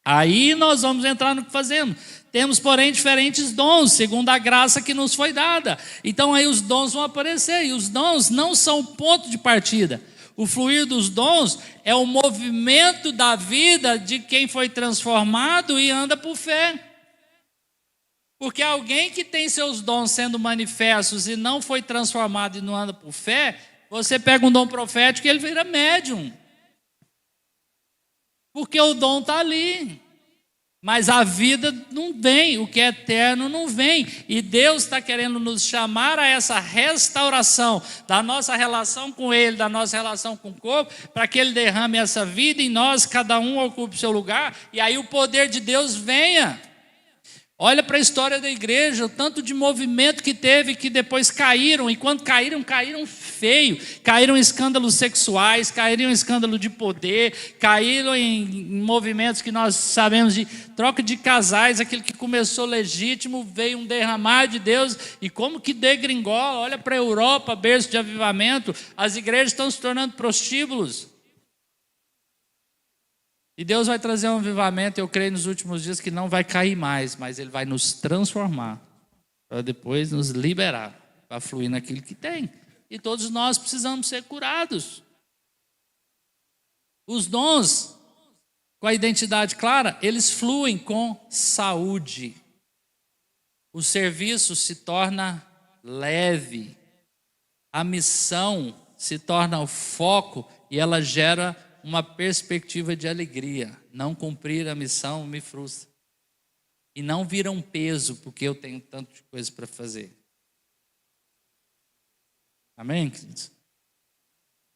Aí nós vamos entrar no que fazemos. Temos, porém, diferentes dons, segundo a graça que nos foi dada. Então aí os dons vão aparecer. E os dons não são o ponto de partida. O fluir dos dons é o movimento da vida de quem foi transformado e anda por fé. Porque alguém que tem seus dons sendo manifestos e não foi transformado e não anda por fé, você pega um dom profético e ele vira médium. Porque o dom está ali. Mas a vida não vem, o que é eterno não vem. E Deus está querendo nos chamar a essa restauração da nossa relação com Ele, da nossa relação com o corpo, para que Ele derrame essa vida em nós, cada um ocupe o seu lugar, e aí o poder de Deus venha. Olha para a história da igreja, o tanto de movimento que teve, que depois caíram, e quando caíram, caíram feio, caíram em escândalos sexuais, caíram em escândalo de poder, caíram em movimentos que nós sabemos de troca de casais, aquilo que começou legítimo, veio um derramar de Deus, e como que degringola, olha para a Europa, berço de avivamento, as igrejas estão se tornando prostíbulos. E Deus vai trazer um avivamento, eu creio nos últimos dias que não vai cair mais, mas Ele vai nos transformar, para depois nos liberar, para fluir naquilo que tem. E todos nós precisamos ser curados. Os dons, com a identidade clara, eles fluem com saúde. O serviço se torna leve. A missão se torna o foco e ela gera uma perspectiva de alegria. Não cumprir a missão me frustra. E não vira um peso, porque eu tenho tanto de coisa para fazer. Amém, queridos?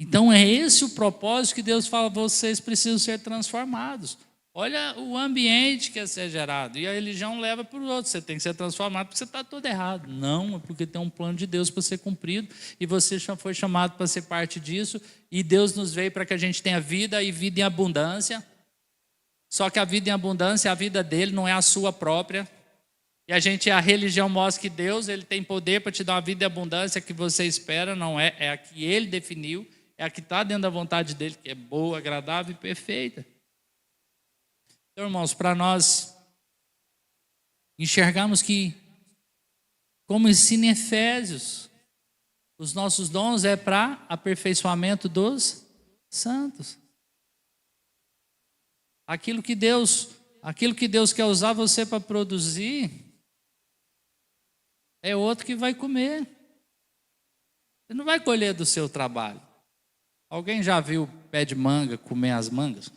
Então é esse o propósito que Deus fala, vocês precisam ser transformados. Olha o ambiente que é ser gerado. E a religião leva para o outro. Você tem que ser transformado porque você está todo errado. Não, é porque tem um plano de Deus para ser cumprido. E você já foi chamado para ser parte disso. E Deus nos veio para que a gente tenha vida e vida em abundância. Só que a vida em abundância, a vida dele não é a sua própria. E a religião mostra que Deus, ele tem poder para te dar uma vida em abundância que você espera. Não é, é a que ele definiu. É a que está dentro da vontade dele, que é boa, agradável e perfeita. Então, irmãos, para nós enxergarmos que, como ensina em Efésios, os nossos dons é para aperfeiçoamento dos santos. Aquilo que Deus quer usar você para produzir, é outro que vai comer. Você não vai colher do seu trabalho. Alguém já viu o pé de manga comer as mangas?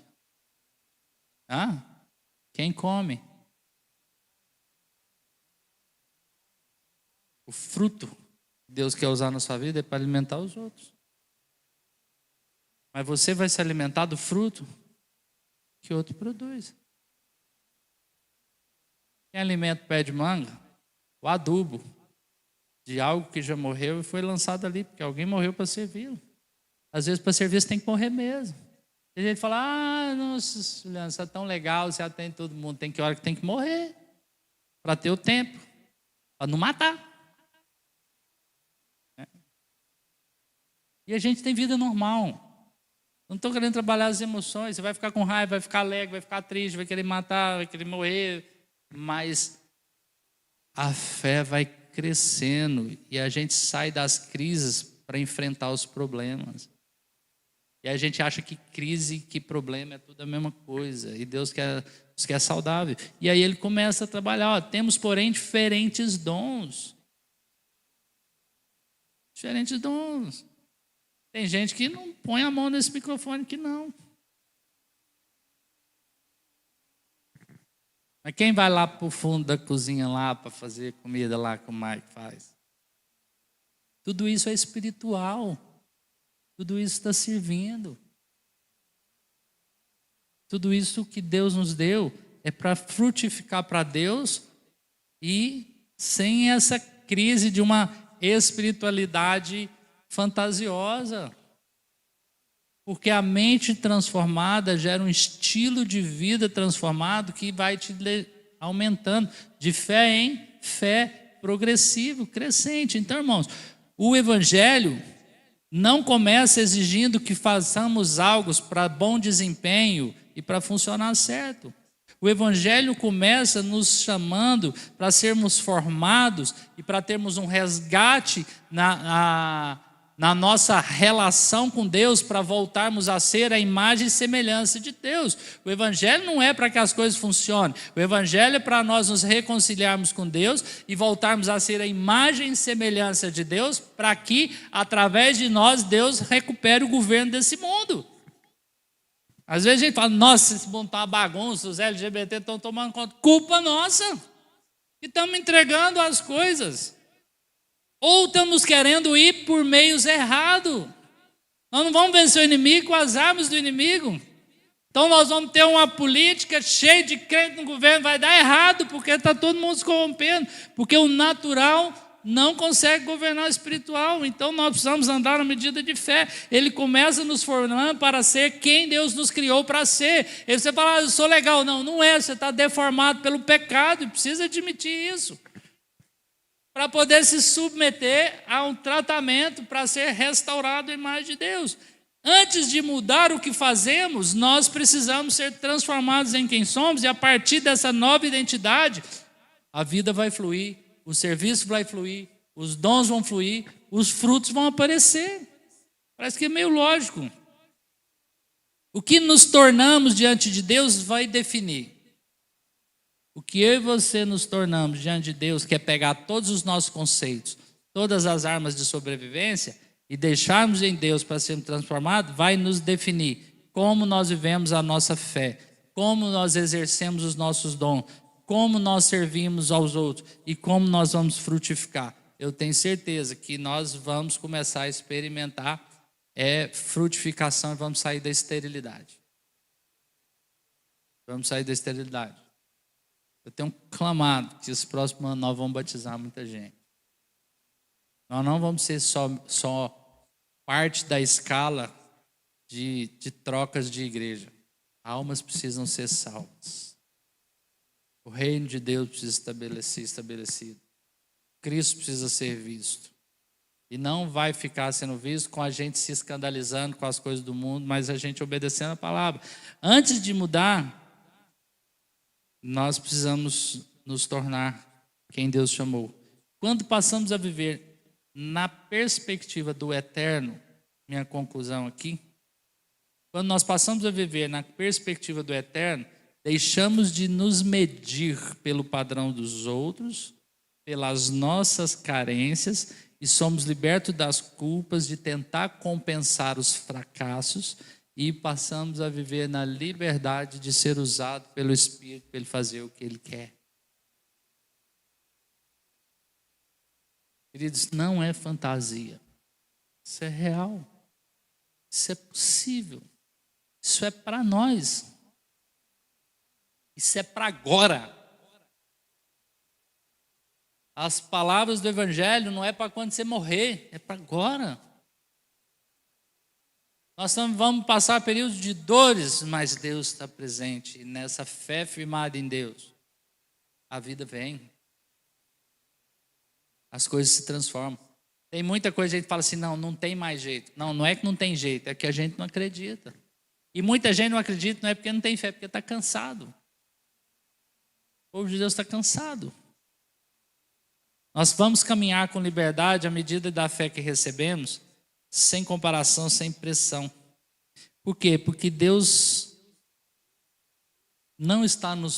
Quem come? O fruto que Deus quer usar na sua vida é para alimentar os outros. Mas você vai se alimentar do fruto que outro produz. Quem alimenta o pé de manga? O adubo de algo que já morreu e foi lançado ali, porque alguém morreu para servi-lo. Às vezes, para servir, você tem que morrer mesmo. Tem gente que fala, nossa, Juliana, você é tão legal, você atende todo mundo. Tem que hora que tem que morrer para ter o tempo, para não matar. E a gente tem vida normal. Não estou querendo trabalhar as emoções. Você vai ficar com raiva, vai ficar alegre, vai ficar triste, vai querer matar, vai querer morrer. Mas a fé vai crescendo e a gente sai das crises para enfrentar os problemas. E a gente acha que crise, que problema é tudo a mesma coisa. E Deus quer saudável. E aí ele começa a trabalhar. Temos, porém, diferentes dons. Diferentes dons. Tem gente que não põe a mão nesse microfone que não. Mas quem vai lá para o fundo da cozinha lá para fazer comida lá como o Mike faz? Tudo isso é espiritual. Tudo isso está servindo. Tudo isso que Deus nos deu é para frutificar para Deus e sem essa crise de uma espiritualidade fantasiosa. Porque a mente transformada gera um estilo de vida transformado que vai te aumentando de fé em fé, progressivo, crescente. Então, irmãos, o Evangelho não começa exigindo que façamos algo para bom desempenho e para funcionar certo. O Evangelho começa nos chamando para sermos formados e para termos um resgate na nossa relação com Deus, para voltarmos a ser a imagem e semelhança de Deus. O Evangelho não é para que as coisas funcionem. O Evangelho é para nós nos reconciliarmos com Deus e voltarmos a ser a imagem e semelhança de Deus, para que, através de nós, Deus recupere o governo desse mundo. Às vezes a gente fala, nossa, esse mundo está uma bagunça, os LGBT estão tomando conta. Culpa nossa, que estamos entregando as coisas. Ou estamos querendo ir por meios errados. Nós não vamos vencer o inimigo com as armas do inimigo. Então nós vamos ter uma política cheia de crente no governo. Vai dar errado, porque está todo mundo se corrompendo. Porque o natural não consegue governar o espiritual. Então nós precisamos andar na medida de fé. Ele começa nos formando para ser quem Deus nos criou para ser. E você fala, eu sou legal. Não, não é. Você está deformado pelo pecado e precisa admitir isso. Para poder se submeter a um tratamento para ser restaurado a imagem de Deus. Antes de mudar o que fazemos, nós precisamos ser transformados em quem somos, e a partir dessa nova identidade, a vida vai fluir, o serviço vai fluir, os dons vão fluir, os frutos vão aparecer. Parece que é meio lógico. O que nos tornamos diante de Deus vai definir. O que eu e você nos tornamos diante de Deus, que é pegar todos os nossos conceitos, todas as armas de sobrevivência e deixarmos em Deus para sermos transformados, vai nos definir como nós vivemos a nossa fé, como nós exercemos os nossos dons, como nós servimos aos outros e como nós vamos frutificar. Eu tenho certeza que nós vamos começar a experimentar frutificação e vamos sair da esterilidade. Vamos sair da esterilidade. Eu tenho clamado que esse próximo ano nós vamos batizar muita gente. Nós não vamos ser só parte da escala de trocas de igreja. Almas precisam ser salvas. O reino de Deus precisa ser estabelecido. Cristo precisa ser visto. E não vai ficar sendo visto com a gente se escandalizando com as coisas do mundo, mas a gente obedecendo a palavra. Antes de mudar, nós precisamos nos tornar quem Deus chamou. Quando passamos a viver na perspectiva do eterno, minha conclusão aqui, quando nós passamos a viver na perspectiva do eterno, deixamos de nos medir pelo padrão dos outros, pelas nossas carências, e somos libertos das culpas de tentar compensar os fracassos, e passamos a viver na liberdade de ser usado pelo Espírito para Ele fazer o que Ele quer. Queridos, não é fantasia. Isso é real. Isso é possível. Isso é para nós. Isso é para agora. As palavras do Evangelho não é para quando você morrer, é para agora. Nós vamos passar períodos de dores, mas Deus está presente. E nessa fé firmada em Deus, a vida vem. As coisas se transformam. Tem muita coisa que a gente fala assim, não tem mais jeito. Não é que não tem jeito, é que a gente não acredita. E muita gente não acredita, não é porque não tem fé, é porque está cansado. O povo de Deus está cansado. Nós vamos caminhar com liberdade à medida da fé que recebemos, sem comparação, sem pressão. Por quê? Porque Deus não está nos